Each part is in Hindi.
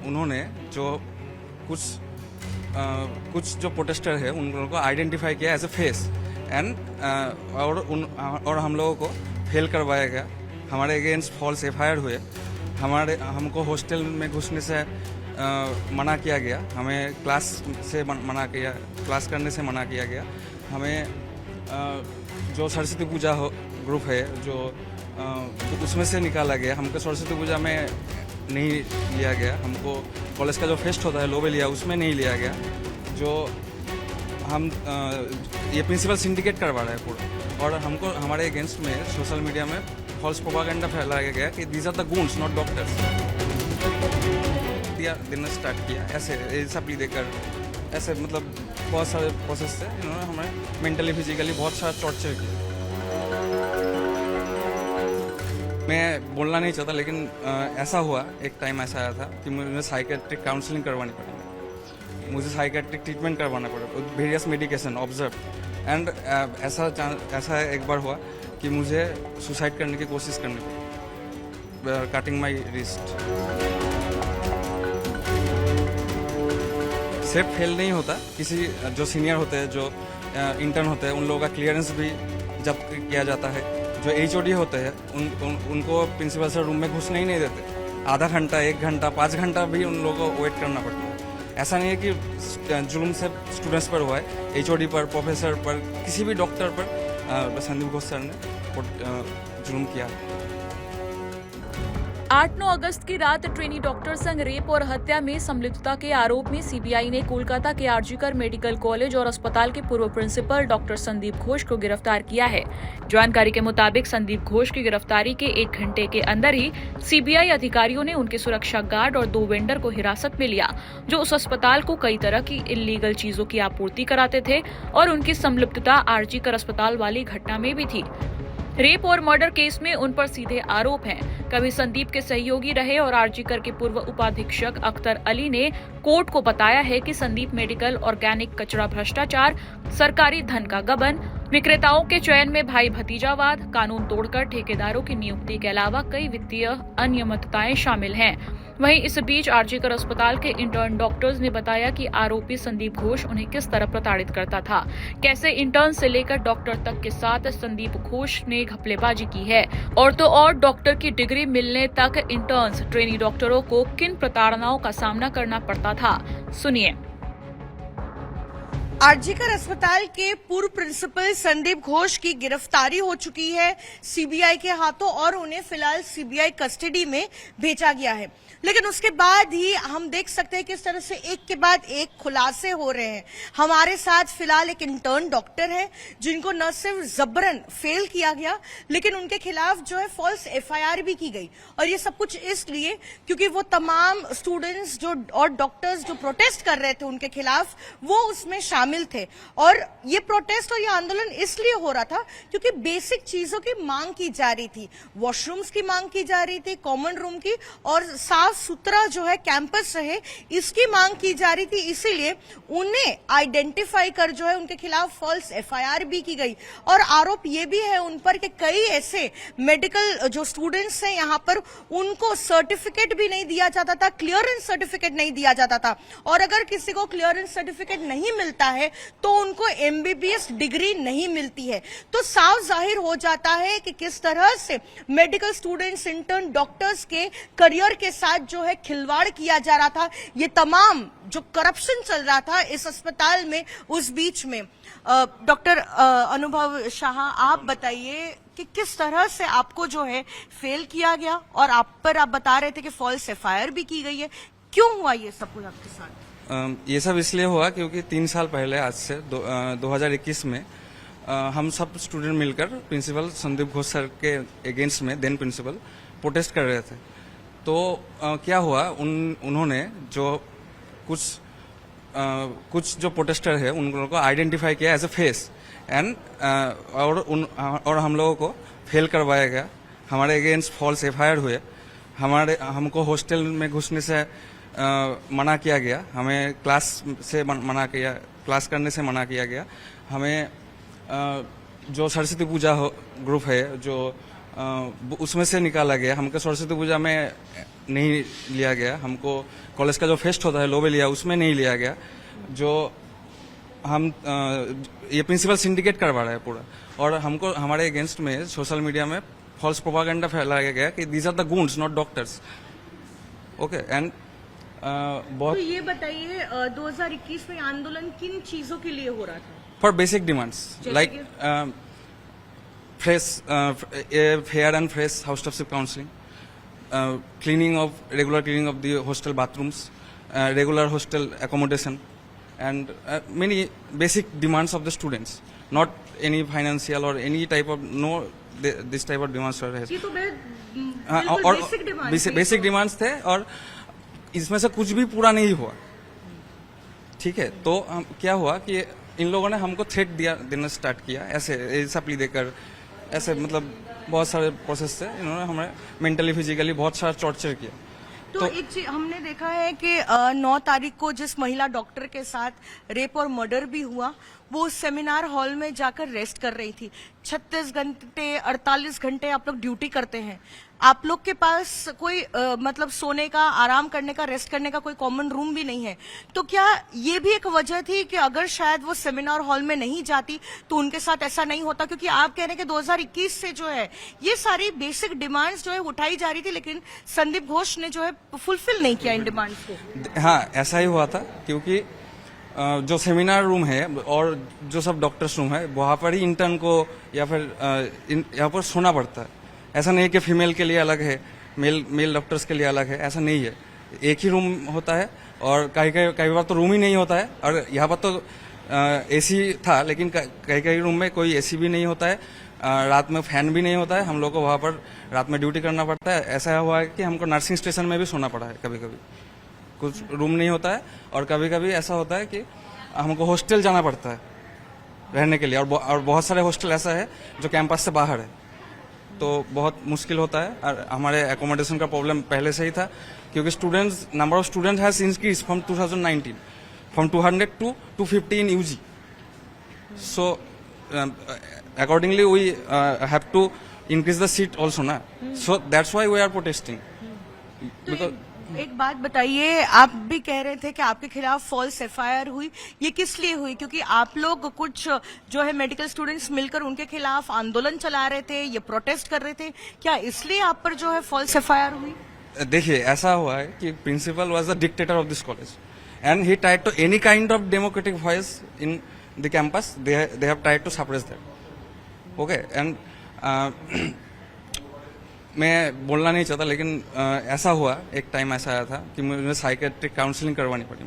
उन्होंने जो कुछ जो प्रोटेस्टर है उन लोगों को आइडेंटिफाई किया एज ए फेस एंड और हम लोगों को फेल करवाया गया। हमारे अगेंस्ट फॉल्स एफआईआर हुए। हमको हॉस्टल में घुसने से मना किया गया। हमें क्लास करने से मना किया गया। हमें जो सरस्वती पूजा ग्रुप है जो तो उसमें से निकाला गया। हमको सरस्वती पूजा में नहीं लिया गया। हमको कॉलेज का जो फेस्ट होता है लोबेलिया उसमें नहीं लिया गया। जो हम ये प्रिंसिपल सिंडिकेट करवा रहा है पूरा। और हमको हमारे अगेंस्ट में सोशल मीडिया में फॉल्स प्रोपागेंडा फैलाया गया कि these are the goons not doctors. दिन स्टार्ट किया ऐसा प्ली देकर ऐसे मतलब बहुत सारे प्रोसेस से इन्होंने हमें मेंटली फिजिकली बहुत सारा टॉर्चर किया। मैं बोलना नहीं चाहता लेकिन ऐसा हुआ, एक टाइम ऐसा आया था कि मुझे साइकेट्रिक काउंसलिंग करवानी पड़ी। मुझे साइकेट्रिक ट्रीटमेंट करवाना पड़ा, वेरियस मेडिकेशन ऑब्जर्व एंड ऐसा एक बार हुआ कि मुझे सुसाइड करने की कोशिश करनी पड़ी, कटिंग माई रिस्ट। सिर्फ फेल नहीं होता, किसी जो सीनियर होते हैं जो इंटर्न होते हैं उन लोगों का क्लियरेंस भी जब किया जाता है। जो एचओडी होते हैं उनको प्रिंसिपल सर रूम में घुसने ही नहीं देते। आधा घंटा, 1 घंटा, 5 घंटा भी उन लोगों को वेट करना पड़ता है। ऐसा नहीं है कि जुल्म से स्टूडेंट्स पर हुआ है, एचओडी पर, प्रोफेसर पर, किसी भी डॉक्टर पर संदीप घोष सर ने जुल्म किया। 8-9 अगस्त की रात ट्रेनी डॉक्टर संग रेप और हत्या में संलिप्तता के आरोप में सीबीआई ने कोलकाता के आरजीकर मेडिकल कॉलेज और अस्पताल के पूर्व प्रिंसिपल डॉक्टर संदीप घोष को गिरफ्तार किया है। जानकारी के मुताबिक संदीप घोष की गिरफ्तारी के 1 घंटे के अंदर ही सीबीआई अधिकारियों ने उनके सुरक्षा गार्ड और 2 वेंडर को हिरासत में लिया जो उस अस्पताल को कई तरह की इल्लीगल चीजों की आपूर्ति कराते थे और उनकी संलिप्तता आरजीकर अस्पताल वाली घटना में भी थी। रेप और मर्डर केस में उन पर सीधे आरोप हैं। कभी संदीप के सहयोगी रहे और आरजीकर के पूर्व उपाधीक्षक अख्तर अली ने कोर्ट को बताया है कि संदीप मेडिकल ऑर्गेनिक कचरा भ्रष्टाचार, सरकारी धन का गबन, विक्रेताओं के चयन में भाई भतीजावाद, कानून तोड़कर ठेकेदारों की नियुक्ति के अलावा कई वित्तीय अनियमितताएं शामिल हैं। वहीं इस बीच आरजीकर अस्पताल के इंटर्न डॉक्टर्स ने बताया कि आरोपी संदीप घोष उन्हें किस तरह प्रताड़ित करता था, कैसे इंटर्न से लेकर डॉक्टर तक के साथ संदीप घोष ने घपलेबाजी की है और तो और डॉक्टर की डिग्री मिलने तक इंटर्न्स ट्रेनी डॉक्टरों को किन प्रताड़नाओं का सामना करना पड़ता था। सुनिए। आरजीकर अस्पताल के पूर्व प्रिंसिपल संदीप घोष की गिरफ्तारी हो चुकी है सीबीआई के हाथों और उन्हें फिलहाल सीबीआई कस्टडी में भेजा गया है। लेकिन उसके बाद ही हम देख सकते हैं किस तरह से एक के बाद एक खुलासे हो रहे हैं। हमारे साथ फिलहाल एक इंटर्न डॉक्टर है जिनको न सिर्फ जबरन फेल किया गया लेकिन उनके खिलाफ जो है फॉल्स एफआईआर भी की गई। और ये सब कुछ इसलिए क्योंकि वो तमाम स्टूडेंट्स जो और डॉक्टर्स जो प्रोटेस्ट कर रहे थे उनके खिलाफ वो उसमें शामिल थे। और ये प्रोटेस्ट और ये आंदोलन इसलिए हो रहा था क्योंकि बेसिक चीजों की मांग की जा रही थी। वॉशरूम्स की मांग की जा रही थी, कॉमन रूम की, और साफ सुथरा जो है कैंपस रहे इसकी मांग की जा रही थी। इसीलिए उन्हें आइडेंटिफाई कर जो है उनके खिलाफ फॉल्स एफआईआर भी की गई। और आरोप ये भी है उन पर कि कई ऐसे मेडिकल जो स्टूडेंट्स हैं यहाँ पर उनको सर्टिफिकेट भी नहीं दिया जाता था, क्लियरेंस सर्टिफिकेट नहीं दिया जाता था। और अगर किसी को क्लियरेंस सर्टिफिकेट नहीं मिलता है तो उनको एमबीबीएस डिग्री नहीं मिलती है। तो साफ जाहिर हो जाता है कि किस तरह से मेडिकल स्टूडेंट्स, इंटर्न डॉक्टर्स के करियर के साथ जो है खिलवाड़ किया जा रहा था। ये तमाम जो करप्शन चल रहा था इस अस्पताल में उस बीच में। डॉक्टर अनुभव शाह, आप बताइए कि किस तरह से आपको जो है फेल किया गया और आप बता रहे थे कि फॉल्स एफआईआर भी की गई है। क्यों हुआ ये सब कुछ आपके साथ? ये सब इसलिए हुआ क्योंकि 3 साल पहले आज से 2021 में हम सब स्टूडेंट मिलकर प्रिंसिपल संदीप घोष सर के अगेंस्ट में देन प्रिंसिपल प्रोटेस्ट कर रहे थे। तो क्या हुआ, उन्होंने जो कुछ जो प्रोटेस्टर है उन लोगों को आइडेंटिफाई किया एज ए फेस एंड और हम लोगों को फेल करवाया गया। हमारे अगेंस्ट फॉल्स एफआईआर हुए। हमको हॉस्टल में घुसने से मना किया गया। हमें क्लास करने से मना किया गया। हमें जो सरस्वती पूजा ग्रुप है जो उसमें से निकाला गया। हमको सरस्वती पूजा में नहीं लिया गया, हमको कॉलेज का जो फेस्ट होता है लोबेलिया उसमें नहीं लिया गया, जो हम ये प्रिंसिपल सिंडिकेट करवा रहा है पूरा, और हमको हमारे अगेंस्ट में सोशल मीडिया में फॉल्स प्रोपागेंडा फैलाया गया कि these are the goons not doctors. Okay, and तो बहुत ये बताइए 2021 में आंदोलन किन चीजों के लिए हो रहा था? For basic demands like fresh, fair and fresh house staffship counseling, regular cleaning of the hostel bathrooms, regular hostel accommodation, and many basic demands of the students. Not any financial or any type of this type of demands are. ये तो और बेसिक डिमांड बेसिक डिमांड्स थे, और इसमें से कुछ भी पूरा नहीं हुआ। ठीक है, तो क्या हुआ कि इन लोगों ने हमको थ्रेट देना स्टार्ट किया, ऐसे सप्ली देकर, ऐसे मतलब बहुत सारे प्रोसेस से इन्होंने हमें मेंटली फिजिकली बहुत सारा टॉर्चर किया। तो एक चीज हमने देखा है कि 9 तारीख को जिस महिला डॉक्टर के साथ रेप और मर्डर भी हुआ, वो सेमिनार हॉल में जाकर रेस्ट कर रही थी। 36 घंटे 48 घंटे आप लोग ड्यूटी करते हैं, आप लोग के पास कोई मतलब सोने का, आराम करने का, रेस्ट करने का कोई कॉमन रूम भी नहीं है। तो क्या ये भी एक वजह थी कि अगर शायद वो सेमिनार हॉल में नहीं जाती तो उनके साथ ऐसा नहीं होता? क्योंकि आप कह रहे हैं कि 2021 से जो है ये सारी बेसिक डिमांड्स जो है उठाई जा रही थी, लेकिन संदीप घोष ने जो है फुलफिल नहीं किया इन डिमांड्स को। हाँ, ऐसा ही हुआ था, क्योंकि जो सेमिनार रूम है और जो सब डॉक्टर्स रूम है वहाँ पर ही इंटर्न को या फिर यहाँ पर सोना पड़ता है। ऐसा नहीं कि फीमेल के लिए अलग है, मेल डॉक्टर्स के लिए अलग है, ऐसा नहीं है। एक ही रूम होता है, और कई बार तो रूम ही नहीं होता है, और यहाँ पर तो एसी था, लेकिन कई रूम में कोई एसी भी नहीं होता है, रात में फैन भी नहीं होता है, हम लोग को वहाँ पर रात में ड्यूटी करना पड़ता है। ऐसा हुआ है कि हमको नर्सिंग स्टेशन में भी सोना पड़ा है, कभी कभी कुछ रूम नहीं होता है, और कभी कभी ऐसा होता है कि हमको हॉस्टल जाना पड़ता है रहने के लिए, और बहुत सारे हॉस्टल ऐसा है जो कैंपस से बाहर है, तो बहुत मुश्किल होता है। और हमारे एकोमोडेशन का प्रॉब्लम पहले से ही था, क्योंकि number of students has increase from 2019 from 200 to 250 in UG. So accordingly we have to increase the seat also na. So that's why we are protesting. Because एक बात बताइए, आप भी कह रहे थे कि आपके खिलाफ फॉल्स एफआईआर हुई, ये किस लिए हुई? क्योंकि आप लोग कुछ जो है मेडिकल स्टूडेंट्स मिलकर उनके खिलाफ आंदोलन चला रहे थे, ये प्रोटेस्ट कर रहे थे, क्या इसलिए आप पर जो है फॉल्स एफआईआर हुई? देखिए, ऐसा हुआ है कि principal was the dictator of this college, and he tried to any kind of democratic voice in the campus, they have tried to suppress that. Okay, and मैं बोलना नहीं चाहता, लेकिन ऐसा हुआ, एक टाइम ऐसा आया था कि मुझे साइकेट्रिक काउंसलिंग करवानी पड़ी,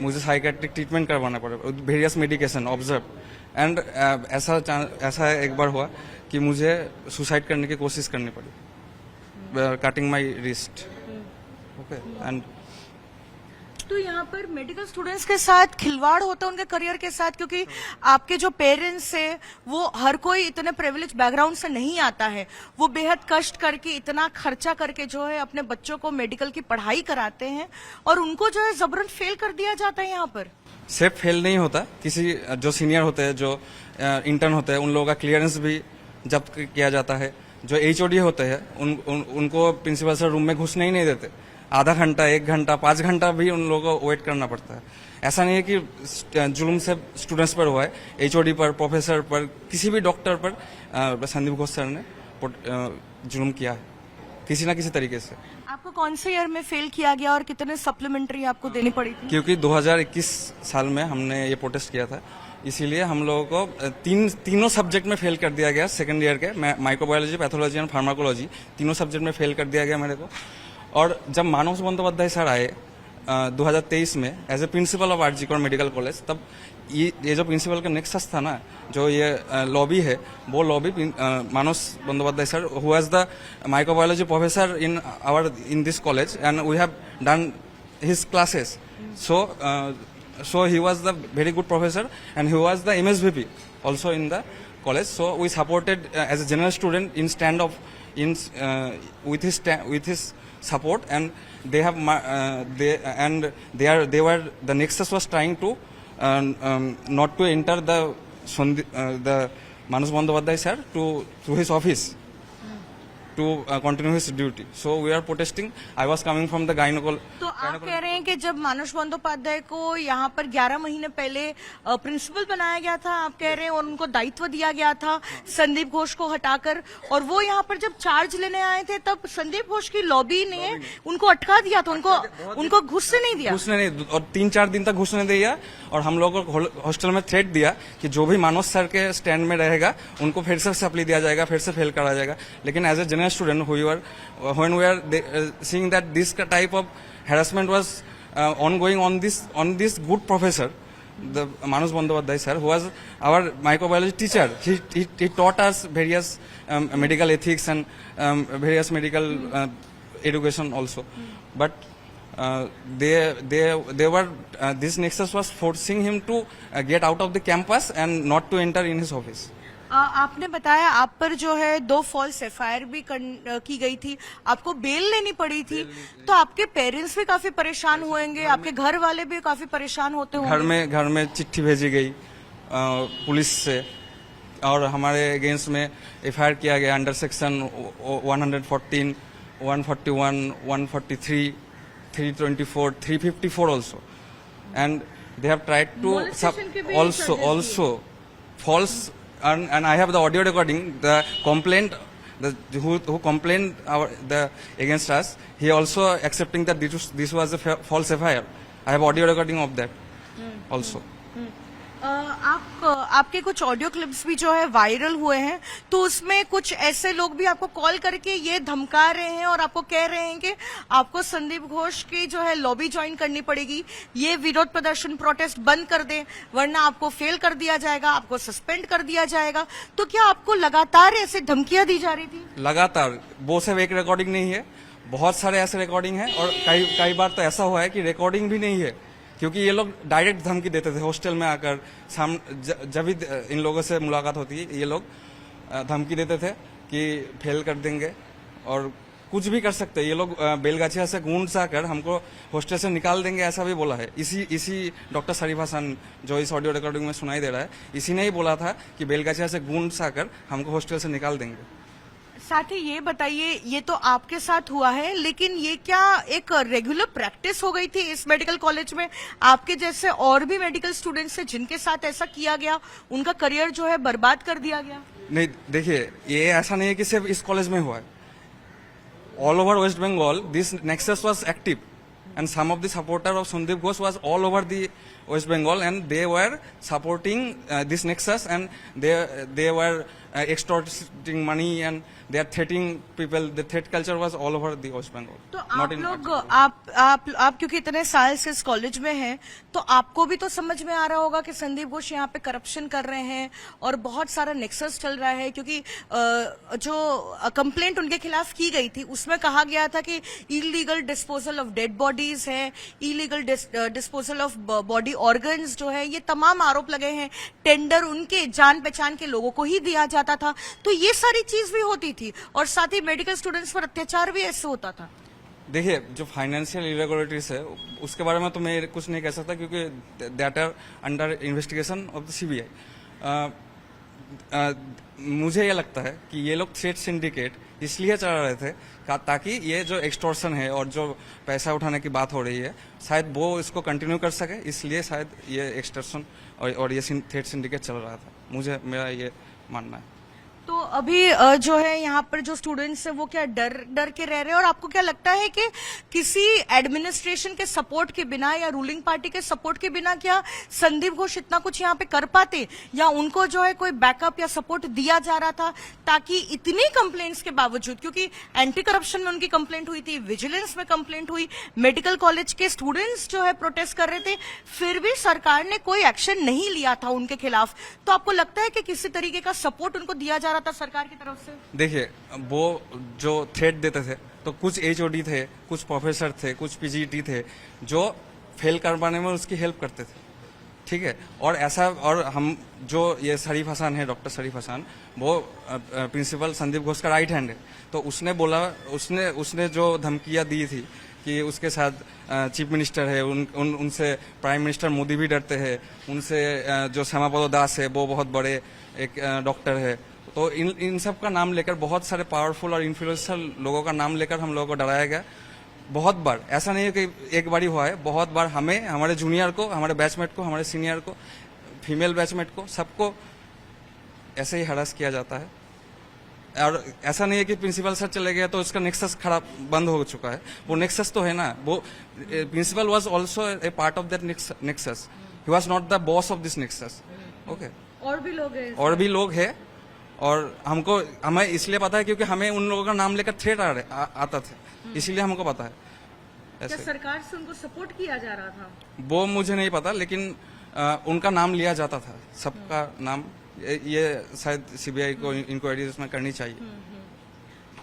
मुझे साइकेट्रिक ट्रीटमेंट करवाना पड़ा, वेरियस मेडिकेशन ऑब्जर्व, एंड ऐसा एक बार हुआ कि मुझे सुसाइड करने की कोशिश करनी पड़ी, cutting my wrist. Okay, and तो यहाँ पर मेडिकल स्टूडेंट्स के साथ खिलवाड़ होता है उनके करियर के साथ, क्योंकि आपके जो पेरेंट्स है वो हर कोई इतने प्रिविलेज बैकग्राउंड से नहीं आता है, वो बेहद कष्ट करके इतना खर्चा करके जो है अपने बच्चों को मेडिकल की पढ़ाई कराते हैं, और उनको जो है जबरन फेल कर दिया जाता है। यहाँ पर सिर्फ फेल नहीं होता, किसी जो सीनियर होते हैं, जो इंटर्न होते हैं, उन लोगों का क्लियरेंस भी जब्त किया जाता है। जो HOD होते हैं उनको प्रिंसिपल सर रूम में घुसने ही नहीं देते, आधा घंटा, 1 घंटा, 5 घंटा भी उन लोगों को वेट करना पड़ता है। ऐसा नहीं है कि जुल्म से स्टूडेंट्स पर हुआ है, HOD पर, प्रोफेसर पर, किसी भी डॉक्टर पर संदीप घोष सर ने जुल्म किया है किसी ना किसी तरीके से। आपको कौन से ईयर में फेल किया गया और कितने सप्लीमेंट्री आपको देनी पड़ी थी? क्योंकि 2021 साल में हमने ये प्रोटेस्ट किया था, इसीलिए हम लोगों को तीनों सब्जेक्ट में फेल कर दिया गया। सेकंड ईयर के माइक्रोबायोलॉजी, पैथोलॉजी एंड फार्माकोलॉजी, तीनों सब्जेक्ट में फेल कर दिया गया मेरे को। और जब मानस बंदोपाध्याय सर आए 2023 में as a principle of RG Kar medical college, तब ये जो प्रिंसिपल का नेक्सस था ना, जो ये लॉबी है, वो lobby Manas Bandopadhyay sir who was the microbiology professor in this college, and we have done his classes, so he was the very good professor, and he was the MSVP also in the college. So we supported as a general student in stand of with his support, and they were the nexus was trying to not to enter the Manas Bandyopadhyay sir to his office. to continue his duty. So we are protesting. I was coming from the तो आप कह रहे हैं कि जब मानस बंदोपाध्याय को यहाँ पर 11 महीने पहले प्रिंसिपल बनाया गया था, आप कह रहे हैं, और उनको दायित्व दिया गया था संदीप घोष को हटाकर, और वो यहाँ पर जब चार्ज लेने आए थे तब संदीप घोष की लॉबी ने उनको अटका दिया था, उनको घुसने नहीं दिया। घुसने नहीं, और 3-4 दिन तक घुसने दिया, और हम लोगों को हॉस्टल में थ्रेट दिया कि जो भी मानस सर के स्टैंड में रहेगा उनको फिर से सप्ली दिया जाएगा, फिर से फेल करा जाएगा। लेकिन as a general student when we are seeing that this type of harassment was ongoing on this good professor, the Manas Bandyopadhyay sir, who was our microbiology teacher. He taught us various medical ethics and various medical education also. But they were this nexus was forcing him to get out of the campus and not to enter in his office. आपने बताया आप पर जो है 2 फॉल्स एफआईआर भी की गई थी, आपको बेल लेनी पड़ी थी, तो आपके पेरेंट्स भी काफी परेशान हुएंगे, आपके घर वाले भी काफी परेशान होते होंगे। घर में चिट्ठी भेजी गई पुलिस से, और हमारे अगेंस्ट में एफआईआर किया गया under section 114, 141, 143, 324, 354 also, and they have tried to also false. And I have the audio recording. The complaint, who complained against us, he also accepting that this was a false FIR. I have audio recording of that also. आपके कुछ ऑडियो क्लिप्स भी जो है वायरल हुए हैं, तो उसमें कुछ ऐसे लोग भी आपको कॉल करके ये धमका रहे हैं और आपको कह रहे हैं कि आपको संदीप घोष की जो है लॉबी ज्वाइन करनी पड़ेगी, ये विरोध प्रदर्शन प्रोटेस्ट बंद कर दें वरना आपको फेल कर दिया जाएगा, आपको सस्पेंड कर दिया जाएगा। तो क्या आपको लगातार ऐसे धमकियां दी जा रही थी? लगातार, वो सिर्फ एक रिकॉर्डिंग नहीं है, बहुत सारे ऐसे रिकॉर्डिंग है, और कई बार तो ऐसा हुआ है कि रिकॉर्डिंग भी नहीं है, क्योंकि ये लोग डायरेक्ट धमकी देते थे हॉस्टल में आकर। जब भी इन लोगों से मुलाकात होती है, ये लोग धमकी देते थे कि फेल कर देंगे और कुछ भी कर सकते हैं ये लोग। बेलगाछिया से गूंड से आकर हमको हॉस्टल से निकाल देंगे, ऐसा भी बोला है। इसी डॉक्टर शरीफ हसन जो इस ऑडियो रिकॉर्डिंग में सुनाई दे रहा है, इसी ने ही बोला था कि बेलगाछिया से गूंड से आकर हमको हॉस्टल से निकाल देंगे। साथ ही ये बताइए, ये तो आपके साथ हुआ है, लेकिन ये क्या एक रेगुलर प्रैक्टिस हो गई थी इस मेडिकल कॉलेज में? आपके जैसे और भी मेडिकल स्टूडेंट्स हैं जिनके साथ ऐसा किया गया, उनका करियर जो है बर्बाद कर दिया गया? नहीं, देखिए, ये ऐसा नहीं है कि सिर्फ इस कॉलेज में हुआ है। All over West Bengal this nexus was active, and some of the supporter of Sandeep Ghosh was all over the West Bengal, and they were supporting this nexus, and they were extorting money, and they are threatening people. The threat culture was all over the West Bengal. तो आप लोग आप क्योंकि इतने साल से इस कॉलेज में हैं, तो आपको भी तो समझ में आ रहा होगा कि संदीप घोष यहाँ पे करप्शन कर रहे हैं और बहुत सारा नेक्सस चल रहा है, क्योंकि जो कंप्लेंट उनके खिलाफ की गई थी उसमें कहा गया था कि illegal disposal of dead bodies है, illegal disposal of body organs जो है, ये तमाम आरोप लगे हैं। टेंडर उनके जान पहचान के लोगों को ही दिया जाता था, तो ये सारी चीज भी होती थी, और साथ ही मेडिकल स्टूडेंट्स पर अत्याचार भी ऐसे होता था। देखिए, जो फाइनेंशियल इरेगुलरिटीज है उसके बारे में तो मैं कुछ नहीं कह सकता, क्योंकि that are under investigation of the CBI. मुझे ये लगता है कि ये लोग थ्रेट सिंडिकेट इसलिए चला रहे थे ताकि ये जो एक्सटॉर्शन है और जो पैसा उठाने की बात हो रही है, शायद वो इसको कंटिन्यू कर सके, इसलिए शायद ये एक्सटॉर्शन और ये थ्रेट सिंडिकेट चल रहा था। मेरा ये मानना है। तो अभी जो है यहाँ पर जो स्टूडेंट्स हैं वो क्या डर के रह रहे हैं, और आपको क्या लगता है कि किसी एडमिनिस्ट्रेशन के सपोर्ट के बिना या रूलिंग पार्टी के सपोर्ट के बिना क्या संदीप घोष इतना कुछ यहाँ पे कर पाते, या उनको जो है कोई बैकअप या सपोर्ट दिया जा रहा था ताकि इतनी कंप्लेंट्स के बावजूद, क्योंकि एंटी करप्शन में उनकी कंप्लेंट हुई थी, विजिलेंस में कंप्लेंट हुई, मेडिकल कॉलेज के स्टूडेंट्स जो है प्रोटेस्ट कर रहे थे, फिर भी सरकार ने कोई एक्शन नहीं लिया था उनके खिलाफ। तो आपको लगता है कि किसी तरीके का सपोर्ट उनको दिया जा रहा था सरकार की तरफ से? देखिए, वो जो थ्रेट देते थे तो कुछ एचओडी थे, कुछ प्रोफेसर थे, कुछ पीजीटी थे जो फेल करवाने में उसकी हेल्प करते थे, ठीक है। और हम जो ये शरीफ हसन है, डॉक्टर शरीफ हसन, वो प्रिंसिपल संदीप घोष का राइट हैंड है, तो उसने बोला, उसने जो धमकियां दी थी कि उसके साथ चीफ मिनिस्टर है, उनसे प्राइम मिनिस्टर मोदी भी डरते हैं, उनसे जो श्यामापद दास है वो बहुत बड़े एक डॉक्टर है, तो इन सब का नाम लेकर, बहुत सारे पावरफुल और इन्फ्लुएंसर लोगों का नाम लेकर हम लोगों को डराया गया बहुत बार। ऐसा नहीं है कि एक बार ही हुआ है, बहुत बार हमें, हमारे जूनियर को, हमारे बैचमेट को, हमारे सीनियर को, फीमेल बैचमेट को, सबको ऐसे ही हरास किया जाता है। और ऐसा नहीं है कि प्रिंसिपल सर चले गए तो उसका नेक्सस खराब बंद हो चुका है, वो नेक्सस तो है ना, वो principal was also a part of that nexus, he was not the boss of this nexus. Okay, और भी लोग हैं, और भी लोग हैं, और हमें इसलिए पता है क्योंकि हमें उन लोगों का नाम लेकर थ्रेट आता था, इसीलिए हमको पता है। क्या सरकार से उनको सपोर्ट किया जा रहा था? वो मुझे नहीं पता, लेकिन उनका नाम लिया जाता था, सबका नाम। ये शायद सीबीआई को इंक्वायरी उसमें करनी चाहिए।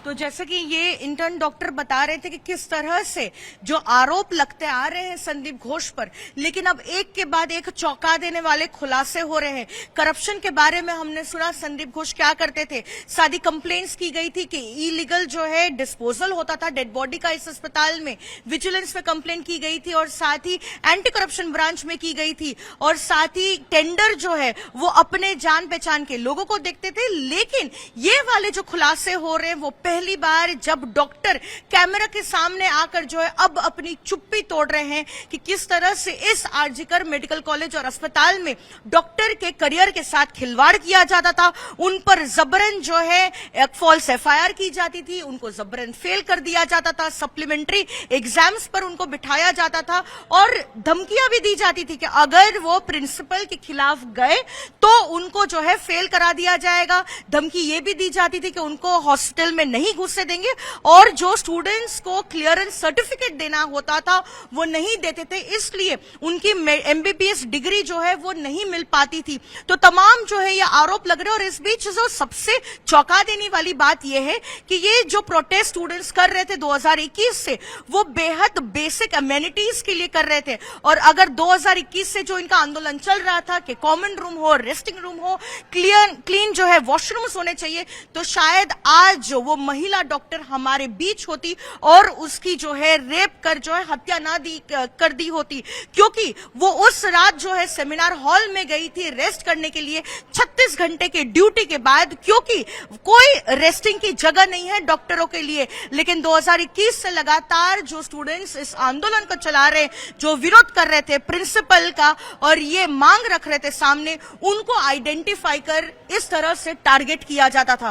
तो जैसे कि ये इंटर्न डॉक्टर बता रहे थे कि किस तरह से जो आरोप लगते आ रहे हैं संदीप घोष पर, लेकिन अब एक के बाद एक चौंका देने वाले खुलासे हो रहे हैं। करप्शन के बारे में हमने सुना, संदीप घोष क्या करते थे, सारी कंप्लेंट्स की गई थी कि इलीगल जो है डिस्पोजल होता था डेड बॉडी का इस अस्पताल में, विजिलेंस में कंप्लेंट की गई थी, और साथ ही एंटी करप्शन ब्रांच में की गई थी, और साथ ही टेंडर जो है वो अपने जान पहचान के लोगों को देखते थे। लेकिन ये वाले जो खुलासे हो रहे हैं वो पहली बार जब डॉक्टर कैमरा के सामने आकर जो है अब अपनी चुप्पी तोड़ रहे हैं कि किस तरह से इस आरजीकर मेडिकल कॉलेज और अस्पताल में डॉक्टर के करियर के साथ खिलवाड़ किया जाता था, उन पर जबरन जो है एक फॉल्स एफआईआर की जाती थी, उनको जबरन फेल कर दिया जाता था, सप्लीमेंट्री एग्जाम्स पर उनको बिठाया जाता था, और धमकियां भी दी जाती थी कि अगर वो प्रिंसिपल के खिलाफ गए तो उनको जो है फेल करा दिया जाएगा। धमकी ये भी दी जाती थी कि उनको हॉस्पिटल में नहीं घुसने देंगे, और जो स्टूडेंट्स को क्लियरेंस सर्टिफिकेट देना होता था वो नहीं देते थे, इसलिए उनकी एमबीबीएस डिग्री जो है वो नहीं मिल पाती थी। तो तमाम जो है ये आरोप लग रहे हैं। और इस बीच जो सबसे चौंका देने वाली बात यह है कि ये जो प्रोटेस्ट स्टूडेंट्स कर रहे थे 2021 से, वो बेहद बेसिक अमेनिटीज के लिए कर रहे थे। और अगर 2021 से जो इनका आंदोलन चल रहा था कि कॉमन रूम हो, रेस्टिंग रूम हो, क्लीन जो है वॉशरूम्स होने चाहिए, तो शायद आज वो महिला डॉक्टर हमारे बीच होती और उसकी जो है रेप कर जो है हत्या ना कर दी होती, क्योंकि वो उस रात जो है सेमिनार हॉल में गई थी रेस्ट करने के लिए 36 घंटे के ड्यूटी के बाद, क्योंकि कोई रेस्टिंग की जगह नहीं है डॉक्टरों के लिए। लेकिन 2021 से लगातार जो स्टूडेंट्स इस आंदोलन को चला रहे, जो विरोध कर रहे थे प्रिंसिपल का और ये मांग रख रहे थे सामने, उनको आइडेंटिफाई कर इस तरह से टारगेट किया जाता था।